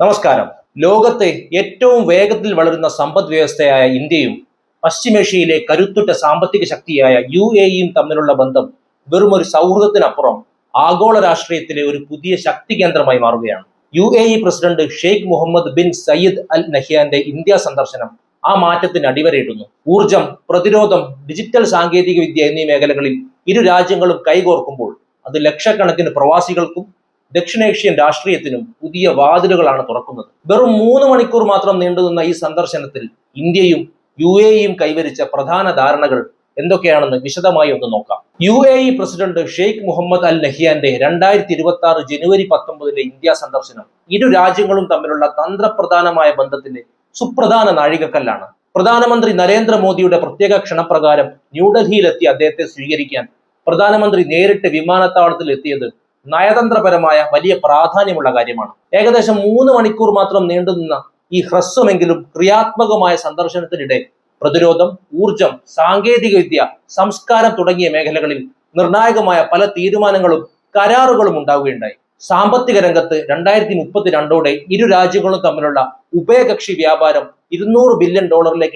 നമസ്കാരം. ലോകത്തെ ഏറ്റവും വേഗത്തിൽ വളരുന്ന സമ്പദ് വ്യവസ്ഥയായ ഇന്ത്യയും പശ്ചിമേഷ്യയിലെ കരുത്തുറ്റ സാമ്പത്തിക ശക്തിയായ UAEയും തമ്മിലുള്ള ബന്ധം വെറും ഒരു സൗഹൃദത്തിനപ്പുറം ആഗോള രാഷ്ട്രീയത്തിലെ ഒരു പുതിയ ശക്തി കേന്ദ്രമായി മാറുകയാണ്. UAE president Sheikh Mohamed bin Zayed Al നഹ്യാന്റെ ഇന്ത്യ സന്ദർശനം ആ മാറ്റത്തിന് അടിവരയിടുന്നു. ഊർജം, പ്രതിരോധം, ഡിജിറ്റൽ സാങ്കേതിക വിദ്യ എന്നീ മേഖലകളിൽ ഇരു രാജ്യങ്ങളും കൈകോർക്കുമ്പോൾ അത് ലക്ഷക്കണക്കിന് പ്രവാസികൾക്കും ദക്ഷിണേഷ്യൻ രാഷ്ട്രീയത്തിനും പുതിയ വാതിലുകളാണ് തുറക്കുന്നത്. വെറും 3 മണിക്കൂർ മാത്രം നീണ്ടുനിന്ന ഈ സന്ദർശനത്തിൽ ഇന്ത്യയും UAEയും കൈവരിച്ച പ്രധാന ധാരണകൾ എന്തൊക്കെയാണെന്ന് വിശദമായി ഒന്ന് നോക്കാം. UAE പ്രസിഡന്റ് ഷെയ്ഖ് മുഹമ്മദ് അൽ നഹ്യാന്റെ 2026 ജനുവരി 19 ഇന്ത്യ സന്ദർശനം ഇരു രാജ്യങ്ങളും തമ്മിലുള്ള തന്ത്രപ്രധാനമായ ബന്ധത്തിന്റെ സുപ്രധാന നാഴികക്കല്ലാണ്. പ്രധാനമന്ത്രി നരേന്ദ്രമോദിയുടെ പ്രത്യേക ക്ഷണപ്രകാരം ന്യൂഡൽഹിയിലെത്തിയ അദ്ദേഹത്തെ സ്വീകരിക്കാൻ പ്രധാനമന്ത്രി നേരിട്ട് വിമാനത്താവളത്തിൽ എത്തിയത് നയതന്ത്രപരമായ വലിയ പ്രാധാന്യമുള്ള കാര്യമാണ്. ഏകദേശം 3 മണിക്കൂർ മാത്രം നീണ്ടുനിന്ന ഈ ഹ്രസ്വമെങ്കിലും ക്രിയാത്മകമായ സന്ദർശനത്തിനിടെ പ്രതിരോധം, ഊർജം, സാങ്കേതിക വിദ്യ, സംസ്കാരം തുടങ്ങിയ മേഖലകളിൽ നിർണായകമായ പല തീരുമാനങ്ങളും കരാറുകളും ഉണ്ടാവുകയുണ്ടായി. സാമ്പത്തിക രംഗത്ത് 2032 ഇരു രാജ്യങ്ങളും തമ്മിലുള്ള ഉഭയകക്ഷി വ്യാപാരം $200 ബില്യൺ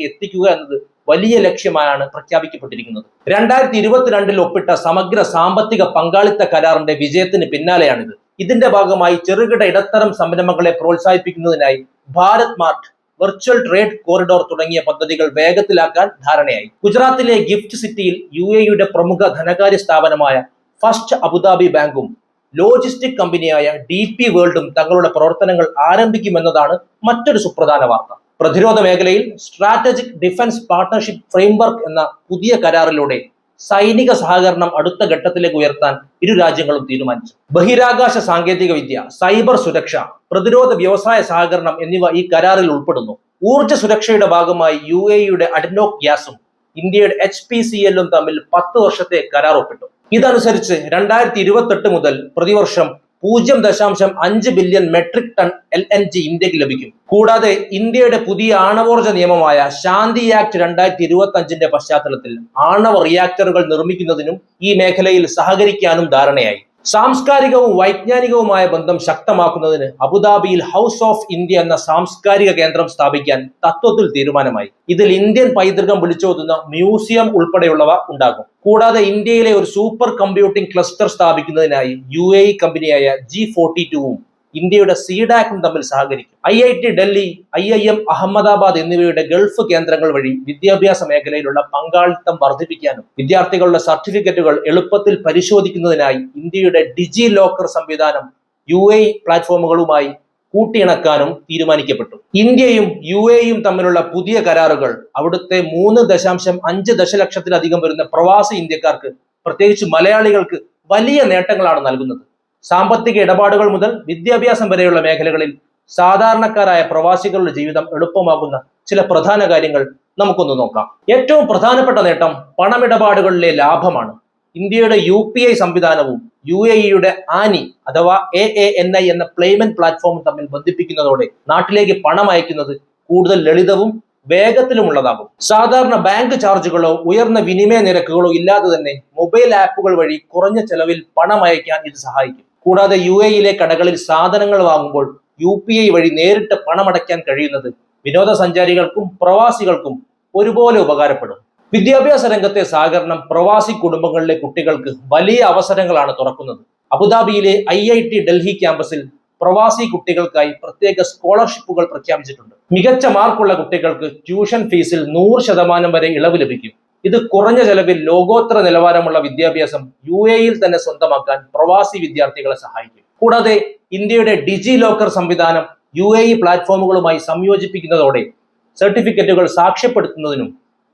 എത്തിക്കുക എന്നത് വലിയ ലക്ഷ്യമായാണ് പ്രഖ്യാപിക്കപ്പെട്ടിരിക്കുന്നത്. 2022 ഒപ്പിട്ട സമഗ്ര സാമ്പത്തിക പങ്കാളിത്ത കരാറിന്റെ വിജയത്തിന് പിന്നാലെയാണിത്. ഇതിന്റെ ഭാഗമായി ചെറുകിട ഇടത്തരം സംരംഭങ്ങളെ പ്രോത്സാഹിപ്പിക്കുന്നതിനായി Bharat Mart, virtual trade corridor തുടങ്ങിയ പദ്ധതികൾ വേഗത്തിലാക്കാൻ ധാരണയായി. ഗുജറാത്തിലെ ഗിഫ്റ്റ് സിറ്റിയിൽ UAEയുടെ പ്രമുഖ ധനകാര്യ സ്ഥാപനമായ ഫസ്റ്റ് അബുദാബി ബാങ്കും ലോജിസ്റ്റിക് കമ്പനിയായ DP വേൾഡും തങ്ങളുടെ പ്രവർത്തനങ്ങൾ ആരംഭിക്കുമെന്നതാണ് മറ്റൊരു സുപ്രധാന വാർത്ത. പ്രതിരോധ മേഖലയിൽ സ്ട്രാറ്റജിക് ഡിഫൻസ് പാർട്ണർഷിപ്പ് ഫ്രെയിംവർക്ക് എന്ന പുതിയ കരാറിലൂടെ സൈനിക സഹകരണം അടുത്ത ഘട്ടത്തിലേക്ക് ഉയർത്താൻ ഇരു രാജ്യങ്ങളും തീരുമാനിച്ചു. ബഹിരാകാശ സാങ്കേതിക വിദ്യ, സൈബർ സുരക്ഷ, പ്രതിരോധ വ്യവസായ സഹകരണം എന്നിവ ഈ കരാറിൽ ഉൾപ്പെടുന്നു. ഊർജ്ജ സുരക്ഷയുടെ ഭാഗമായി UAEയുടെ അഡ്നോക് ഗ്യാസും ഇന്ത്യയുടെ HPCLും തമ്മിൽ 10 വർഷത്തെ കരാർ ഒപ്പിട്ടു. ഇതനുസരിച്ച് 2028 മുതൽ പ്രതിവർഷം 0.5 ബില്യൺ മെട്രിക് ടൺ LNG ഇന്ത്യക്ക് ലഭിക്കും. കൂടാതെ ഇന്ത്യയുടെ പുതിയ ആണവോർജ്ജ നിയമമായ ശാന്തി ആക്ട് 2025ന്റെ പശ്ചാത്തലത്തിൽ ആണവ റിയാക്ടറുകൾ നിർമ്മിക്കുന്നതിനും ഈ മേഖലയിൽ സഹകരിക്കാനും ധാരണയായി. സാംസ്കാരികവും വൈജ്ഞാനികവുമായ ബന്ധം ശക്തമാക്കുന്നതിന് അബുദാബിയിൽ ഹൗസ് ഓഫ് ഇന്ത്യ എന്ന സാംസ്കാരിക കേന്ദ്രം സ്ഥാപിക്കാൻ തത്വത്തിൽ തീരുമാനമായി. ഇതിൽ ഇന്ത്യൻ പൈതൃകം വിളിച്ചോതുന്ന മ്യൂസിയം ഉൾപ്പെടെയുള്ളവ ഉണ്ടാകും. കൂടാതെ ഇന്ത്യയിലെ ഒരു സൂപ്പർ കമ്പ്യൂട്ടിംഗ് ക്ലസ്റ്റർ സ്ഥാപിക്കുന്നതിനായി UAE കമ്പനിയായ G42വും ഇന്ത്യയുടെ CDACും തമ്മിൽ സഹകരിക്കും. IIT ഡൽഹി, IIM അഹമ്മദാബാദ് എന്നിവയുടെ ഗൾഫ് കേന്ദ്രങ്ങൾ വഴി വിദ്യാഭ്യാസ മേഖലയിലുള്ള പങ്കാളിത്തം വർദ്ധിപ്പിക്കാനും വിദ്യാർത്ഥികളുടെ സർട്ടിഫിക്കറ്റുകൾ എളുപ്പത്തിൽ പരിശോധിക്കുന്നതിനായി ഇന്ത്യയുടെ ഡിജി ലോക്കർ സംവിധാനം UAE പ്ലാറ്റ്ഫോമുകളുമായി കൂട്ടിയിണക്കാനും തീരുമാനിക്കപ്പെട്ടു. ഇന്ത്യയും UAEയും തമ്മിലുള്ള പുതിയ കരാറുകൾ അവിടുത്തെ 3.5 ദശലക്ഷത്തിലധികം വരുന്ന പ്രവാസി ഇന്ത്യക്കാർക്ക്, പ്രത്യേകിച്ച് മലയാളികൾക്ക് വലിയ നേട്ടങ്ങളാണ് നൽകുന്നത്. സാമ്പത്തിക ഇടപാടുകൾ മുതൽ വിദ്യാഭ്യാസം വരെയുള്ള മേഖലകളിൽ സാധാരണക്കാരായ പ്രവാസികളുടെ ജീവിതം എളുപ്പമാകുന്ന ചില പ്രധാന കാര്യങ്ങൾ നമുക്കൊന്ന് നോക്കാം. ഏറ്റവും പ്രധാനപ്പെട്ട നേട്ടം പണമിടപാടുകളിലെ ലാഭമാണ്. ഇന്ത്യയുടെ UPI സംവിധാനവും UAEയുടെ ആനി അഥവാ AANI എന്ന പേയ്മെന്റ് പ്ലാറ്റ്ഫോമും തമ്മിൽ ബന്ധിപ്പിക്കുന്നതോടെ നാട്ടിലേക്ക് പണം അയക്കുന്നത് കൂടുതൽ ലളിതവും വേഗത്തിലുമുള്ളതാകും. സാധാരണ ബാങ്ക് ചാർജുകളോ ഉയർന്ന വിനിമയ നിരക്കുകളോ ഇല്ലാതെ തന്നെ മൊബൈൽ ആപ്പുകൾ വഴി കുറഞ്ഞ ചെലവിൽ പണം അയക്കാൻ ഇത് സഹായിക്കും. കൂടാതെ UAEയിലെ കടകളിൽ സാധനങ്ങൾ വാങ്ങുമ്പോൾ UPI വഴി നേരിട്ട് പണമടയ്ക്കാൻ കഴിയുന്നത് വിനോദസഞ്ചാരികൾക്കും പ്രവാസികൾക്കും ഒരുപോലെ ഉപകാരപ്പെടും. വിദ്യാഭ്യാസ രംഗത്തെ സഹകരണം പ്രവാസി കുടുംബങ്ങളിലെ കുട്ടികൾക്ക് വലിയ അവസരങ്ങളാണ് തുറക്കുന്നത്. അബുദാബിയിലെ IIT ഡൽഹി ക്യാമ്പസിൽ പ്രവാസി കുട്ടികൾക്കായി പ്രത്യേക സ്കോളർഷിപ്പുകൾ പ്രഖ്യാപിച്ചിട്ടുണ്ട്. മികച്ച മാർക്കുള്ള കുട്ടികൾക്ക് ട്യൂഷൻ ഫീസിൽ 100% വരെ ഇളവ് ലഭിക്കും. ഇത് കുറഞ്ഞ ചെലവിൽ ലോകോത്തര നിലവാരമുള്ള വിദ്യാഭ്യാസം UAEയിൽ തന്നെ സ്വന്തമാക്കാൻ പ്രവാസി വിദ്യാർത്ഥികളെ സഹായിക്കും. കൂടാതെ ഇന്ത്യയുടെ ഡിജി ലോക്കർ സംവിധാനം UAE പ്ലാറ്റ്ഫോമുകളുമായി സംയോജിപ്പിക്കുന്നതോടെ സർട്ടിഫിക്കറ്റുകൾ സാക്ഷ്യപ്പെടുത്തുന്നതിനും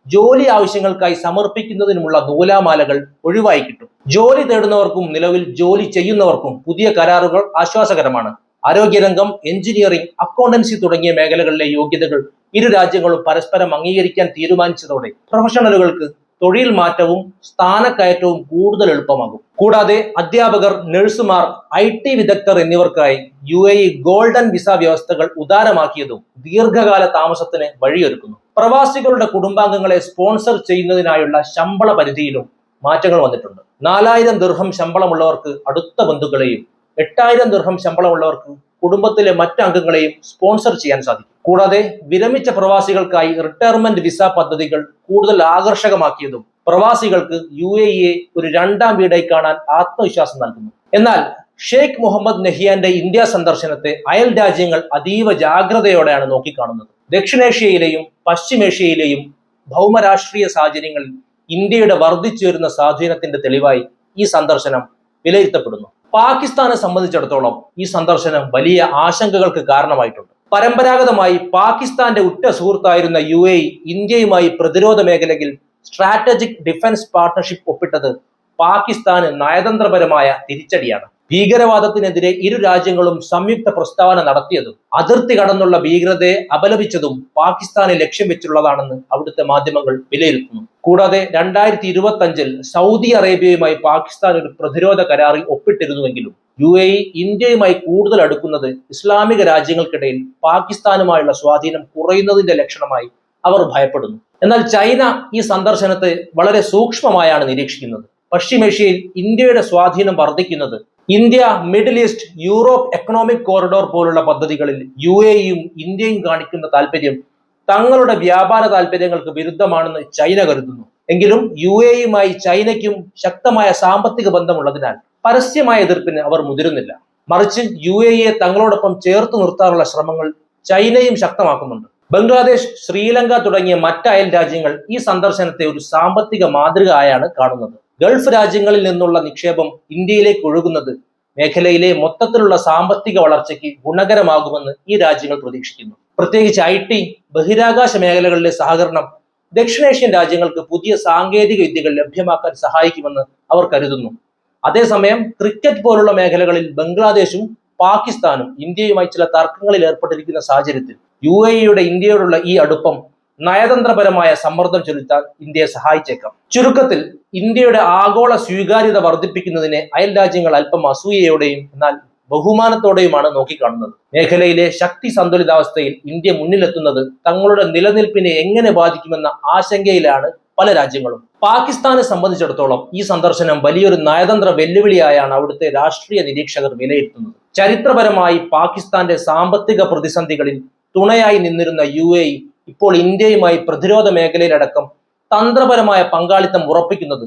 ജോലി ആവശ്യങ്ങൾക്കായി സമർപ്പിക്കുന്നതിനുമുള്ള നൂലാമാലകൾ ഒഴിവായി കിട്ടും. ജോലി തേടുന്നവർക്കും നിലവിൽ ജോലി ചെയ്യുന്നവർക്കും പുതിയ കരാറുകൾ ആശ്വാസകരമാണ്. ആരോഗ്യരംഗം, എഞ്ചിനീയറിംഗ്, അക്കൗണ്ടൻസി തുടങ്ങിയ മേഖലകളിലെ യോഗ്യതകൾ ഇരു രാജ്യങ്ങളും പരസ്പരം അംഗീകരിക്കാൻ തീരുമാനിച്ചതോടെ പ്രൊഫഷണലുകൾക്ക് തൊഴിൽ മാറ്റവും സ്ഥാനക്കയറ്റവും കൂടുതൽ എളുപ്പമാകും. കൂടാതെ അധ്യാപകർ, നഴ്സുമാർ, IT വിദഗ്ധർ എന്നിവർക്കായി UAE ഗോൾഡൻ വിസ വ്യവസ്ഥകൾ ഉദാരമാക്കിയതും ദീർഘകാല താമസത്തിന് വഴിയൊരുക്കുന്നു. പ്രവാസികളുടെ കുടുംബാംഗങ്ങളെ സ്പോൺസർ ചെയ്യുന്നതിനായുള്ള ശമ്പള പരിധിയിലും മാറ്റങ്ങൾ വന്നിട്ടുണ്ട്. 4000 ദിർഹം ശമ്പളമുള്ളവർക്ക് അടുത്ത ബന്ധുക്കളെയും 8000 ദിർഹം ശമ്പളമുള്ളവർക്ക് കുടുംബത്തിലെ മറ്റ് അംഗങ്ങളെയും സ്പോൺസർ ചെയ്യാൻ സാധിക്കും. കൂടാതെ വിരമിച്ച പ്രവാസികൾക്കായി റിട്ടയർമെന്റ് വിസ പദ്ധതികൾ കൂടുതൽ ആകർഷകമാക്കിയതും പ്രവാസികൾക്ക് UAE ഒരു രണ്ടാം വീടായി കാണാൻ ആത്മവിശ്വാസം നൽകുന്നു. എന്നാൽ ഷെയ്ഖ് മുഹമ്മദ് നഹിയാന്റെ ഇന്ത്യ സന്ദർശനത്തെ അയൽ രാജ്യങ്ങൾ അതീവ ജാഗ്രതയോടെയാണ് നോക്കിക്കാണുന്നത്. ദക്ഷിണേഷ്യയിലെയും പശ്ചിമേഷ്യയിലെയും ഭൗമരാഷ്ട്രീയ സാഹചര്യങ്ങളിൽ ഇന്ത്യയുടെ വർദ്ധിച്ചു വരുന്ന സ്വാധീനത്തിന്റെ തെളിവായി ഈ സന്ദർശനം വിലയിരുത്തപ്പെടുന്നു. പാകിസ്ഥാനെ സംബന്ധിച്ചിടത്തോളം ഈ സന്ദർശനം വലിയ ആശങ്കകൾക്ക് കാരണമായിട്ടുണ്ട്. പരമ്പരാഗതമായി പാകിസ്ഥാന്റെ ഉറ്റ സുഹൃത്തായിരുന്ന UAE ഇന്ത്യയുമായി പ്രതിരോധ മേഖലയിൽ സ്ട്രാറ്റജിക് ഡിഫൻസ് പാർട്ണർഷിപ്പ് ഒപ്പിട്ടത് പാകിസ്ഥാന് നയതന്ത്രപരമായ തിരിച്ചടിയാണ്. ഭീകരവാദത്തിനെതിരെ ഇരു രാജ്യങ്ങളും സംയുക്ത പ്രസ്താവന നടത്തിയതും അതിർത്തി കടന്നുള്ള ഭീകരതയെ അപലപിച്ചതും പാകിസ്ഥാനെ ലക്ഷ്യം വെച്ചുള്ളതാണെന്ന് അവിടുത്തെ മാധ്യമങ്ങൾ വിലയിരുത്തുന്നു. കൂടാതെ 2025 സൗദി അറേബ്യയുമായി പാകിസ്ഥാൻ ഒരു പ്രതിരോധ കരാറിൽ ഒപ്പിട്ടിരുന്നുവെങ്കിലും UAE ഇന്ത്യയുമായി കൂടുതൽ അടുക്കുന്നത് ഇസ്ലാമിക രാജ്യങ്ങൾക്കിടയിൽ പാകിസ്ഥാനുമായുള്ള സ്വാധീനം കുറയുന്നതിന്റെ ലക്ഷണമായി അവർ ഭയപ്പെടുന്നു. എന്നാൽ ചൈന ഈ സന്ദർശനത്തെ വളരെ സൂക്ഷ്മമായാണ് നിരീക്ഷിക്കുന്നത്. പശ്ചിമേഷ്യയിൽ ഇന്ത്യയുടെ സ്വാധീനം വർദ്ധിക്കുന്നത് India middle east Europe economic corridor പോലുള്ള പദ്ധതികളിൽ UAEയും ഇന്ത്യയും കാണിക്കുന്ന താല്പര്യം തങ്ങളുടെ വ്യാപാര താല്പര്യങ്ങൾക്ക് വിരുദ്ധമാണെന്ന് ചൈന കരുതുന്നു. എങ്കിലും UAEയുമായി ചൈനയ്ക്കും ശക്തമായ സാമ്പത്തിക ബന്ധമുള്ളതിനാൽ പരസ്യമായ എതിർപ്പിന് അവർ മുതിരുന്നില്ല. മറിച്ച് UAEയെ തങ്ങളോടൊപ്പം ചേർത്ത് നിർത്താനുള്ള ശ്രമങ്ങൾ ചൈനയും ശക്തമാക്കുന്നുണ്ട്. ബംഗ്ലാദേശ്, ശ്രീലങ്ക തുടങ്ങിയ മറ്റ് അയൽ രാജ്യങ്ങൾ ഈ സന്ദർശനത്തെ ഒരു സാമ്പത്തിക മാതൃക ആയാണ് കാണുന്നത്. ഗൾഫ് രാജ്യങ്ങളിൽ നിന്നുള്ള നിക്ഷേപം ഇന്ത്യയിലേക്ക് ഒഴുകുന്നത് മേഖലയിലെ മൊത്തത്തിലുള്ള സാമ്പത്തിക വളർച്ചയ്ക്ക് ഗുണകരമാകുമെന്ന് ഈ രാജ്യങ്ങൾ പ്രതീക്ഷിക്കുന്നു. പ്രത്യേകിച്ച് IT, ബഹിരാകാശ മേഖലകളിലെ സഹകരണം ദക്ഷിണേഷ്യൻ രാജ്യങ്ങൾക്ക് പുതിയ സാങ്കേതിക വിദ്യകൾ ലഭ്യമാക്കാൻ സഹായിക്കുമെന്ന് അവർ കരുതുന്നു. അതേസമയം ക്രിക്കറ്റ് പോലുള്ള മേഖലകളിൽ ബംഗ്ലാദേശും പാകിസ്ഥാനും ഇന്ത്യയുമായി ചില തർക്കങ്ങളിൽ ഏർപ്പെട്ടിരിക്കുന്ന സാഹചര്യത്തിൽ UAEയുടെ ഇന്ത്യയോടുള്ള ഈ അടുപ്പം നയതന്ത്രപരമായ സമ്മർദ്ദം ചെലുത്താൻ ഇന്ത്യയെ സഹായിച്ചേക്കാം. ചുരുക്കത്തിൽ ഇന്ത്യയുടെ ആഗോള സ്വീകാര്യത വർദ്ധിപ്പിക്കുന്നതിനെ അയൽ രാജ്യങ്ങൾ അല്പം അസൂയയോടെയും എന്നാൽ ബഹുമാനത്തോടെയുമാണ് നോക്കിക്കാണുന്നത്. മേഖലയിലെ ശക്തി സന്തുലിതാവസ്ഥയിൽ ഇന്ത്യ മുന്നിലെത്തുന്നത് തങ്ങളുടെ നിലനിൽപ്പിനെ എങ്ങനെ ബാധിക്കുമെന്ന ആശങ്കയിലാണ് പല രാജ്യങ്ങളും. പാകിസ്ഥാനെ സംബന്ധിച്ചിടത്തോളം ഈ സന്ദർശനം വലിയൊരു നയതന്ത്ര വെല്ലുവിളിയായാണ് അവിടുത്തെ രാഷ്ട്രീയ നിരീക്ഷകർ വിലയിരുത്തുന്നത്. ചരിത്രപരമായി പാകിസ്ഥാന്റെ സാമ്പത്തിക പ്രതിസന്ധികളിൽ തുണയായി നിന്നിരുന്ന UAE ഇപ്പോൾ ഇന്ത്യയുമായി പ്രതിരോധ മേഖലയിലടക്കം തന്ത്രപരമായ പങ്കാളിത്തം ഉറപ്പിക്കുന്നത്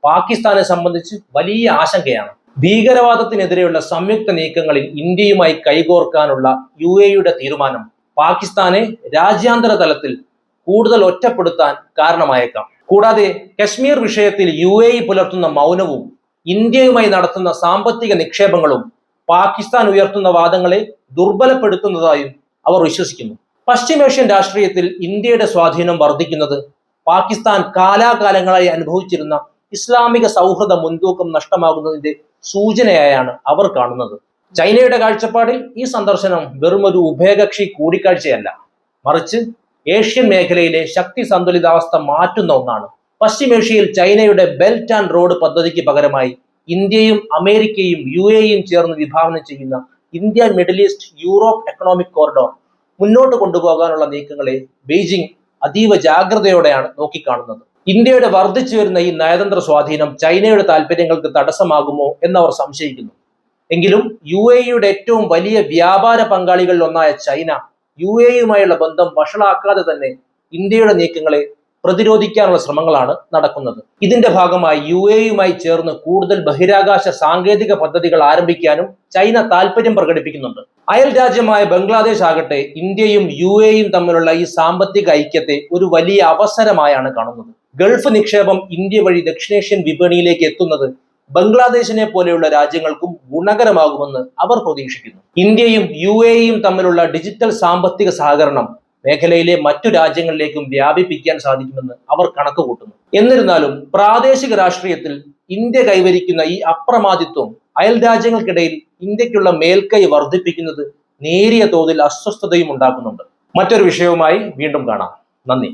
പാകിസ്ഥാനെ സംബന്ധിച്ച് വലിയ ആശങ്കയാണ്. ഭീകരവാദത്തിനെതിരെയുള്ള സംയുക്ത നീക്കങ്ങളിൽ ഇന്ത്യയുമായി കൈകോർക്കാനുള്ള UAEയുടെ തീരുമാനം പാകിസ്ഥാനെ രാജ്യാന്തര തലത്തിൽ കൂടുതൽ ഒറ്റപ്പെടുത്താൻ കാരണമായേക്കാം. കൂടാതെ കശ്മീർ വിഷയത്തിൽ UAE പുലർത്തുന്ന മൗനവും ഇന്ത്യയുമായി നടത്തുന്ന സാമ്പത്തിക നിക്ഷേപങ്ങളും പാകിസ്ഥാൻ ഉയർത്തുന്ന വാദങ്ങളെ ദുർബലപ്പെടുത്തുന്നതായും അവർ വിശ്വസിക്കുന്നു. പശ്ചിമേഷ്യൻ രാഷ്ട്രീയത്തിൽ ഇന്ത്യയുടെ സ്വാധീനം വർദ്ധിക്കുന്നത് പാകിസ്ഥാൻ കാലാകാലങ്ങളായി അനുഭവിച്ചിരുന്ന ഇസ്ലാമിക സൗഹൃദ മുൻതൂക്കം നഷ്ടമാകുന്നതിന്റെ സൂചനയായാണ് അവർ കാണുന്നത്. ചൈനയുടെ കാഴ്ചപ്പാടിൽ ഈ സന്ദർശനം വെറുമൊരു ഉഭയകക്ഷി കൂടിക്കാഴ്ചയല്ല, മറിച്ച് ഏഷ്യൻ മേഖലയിലെ ശക്തി സന്തുലിതാവസ്ഥ മാറ്റുന്ന ഒന്നാണ്. പശ്ചിമേഷ്യയിൽ ചൈനയുടെ ബെൽറ്റ് ആൻഡ് റോഡ് പദ്ധതിക്ക് പകരമായി ഇന്ത്യയും അമേരിക്കയും UAEയും ചേർന്ന് വിഭാവനം ചെയ്യുന്ന India middle east Europe economic corridor മുന്നോട്ട് കൊണ്ടുപോകാനുള്ള നീക്കങ്ങളെ ബെയ്ജിംഗ് അതീവ ജാഗ്രതയോടെയാണ് നോക്കിക്കാണുന്നത്. ഇന്ത്യയുടെ വർദ്ധിച്ചു വരുന്ന ഈ നയതന്ത്ര സ്വാധീനം ചൈനയുടെ താല്പര്യങ്ങൾക്ക് തടസ്സമാകുമോ എന്നവർ സംശയിക്കുന്നു. എങ്കിലും UAEയുടെ ഏറ്റവും വലിയ വ്യാപാര പങ്കാളികളിൽ ഒന്നായ ചൈന UAEയുമായുള്ള ബന്ധം വഷളാക്കാതെ തന്നെ ഇന്ത്യയുടെ നീക്കങ്ങളെ പ്രതിരോധിക്കാനുള്ള ശ്രമങ്ങളാണ് നടക്കുന്നത്. ഇതിന്റെ ഭാഗമായി UAEയുമായി ചേർന്ന് കൂടുതൽ ബഹിരാകാശ സാങ്കേതിക പദ്ധതികൾ ആരംഭിക്കാനും ചൈന താല്പര്യം പ്രകടിപ്പിക്കുന്നുണ്ട്. അയൽ രാജ്യമായ ബംഗ്ലാദേശ് ആകട്ടെ ഇന്ത്യയും UAEയും തമ്മിലുള്ള ഈ സാമ്പത്തിക ഐക്യത്തെ ഒരു വലിയ അവസരമായാണ് കാണുന്നത്. ഗൾഫ് നിക്ഷേപം ഇന്ത്യ വഴി ദക്ഷിണേഷ്യൻ വിപണിയിലേക്ക് എത്തുന്നത് ബംഗ്ലാദേശിനെ പോലെയുള്ള രാജ്യങ്ങൾക്കും ഗുണകരമാകുമെന്ന് അവർ പ്രതീക്ഷിക്കുന്നു. ഇന്ത്യയും UAEയും തമ്മിലുള്ള ഡിജിറ്റൽ സാമ്പത്തിക സഹകരണം മേഖലയിലെ മറ്റു രാജ്യങ്ങളിലേക്കും വ്യാപിപ്പിക്കാൻ സാധിക്കുമെന്ന് അവർ കണക്കുകൂട്ടുന്നു. എന്നിരുന്നാലും പ്രാദേശിക രാഷ്ട്രീയത്തിൽ ഇന്ത്യ കൈവരിക്കുന്ന ഈ അപ്രമാദിത്വം അയൽ രാജ്യങ്ങൾക്കിടയിൽ ഇന്ത്യക്കുള്ള മേൽക്കൈ വർദ്ധിപ്പിക്കുന്നത് നേരിയ തോതിൽ അസ്വസ്ഥതയും ഉണ്ടാക്കുന്നുണ്ട്. മറ്റൊരു വിഷയവുമായി വീണ്ടും കാണാം. നന്ദി.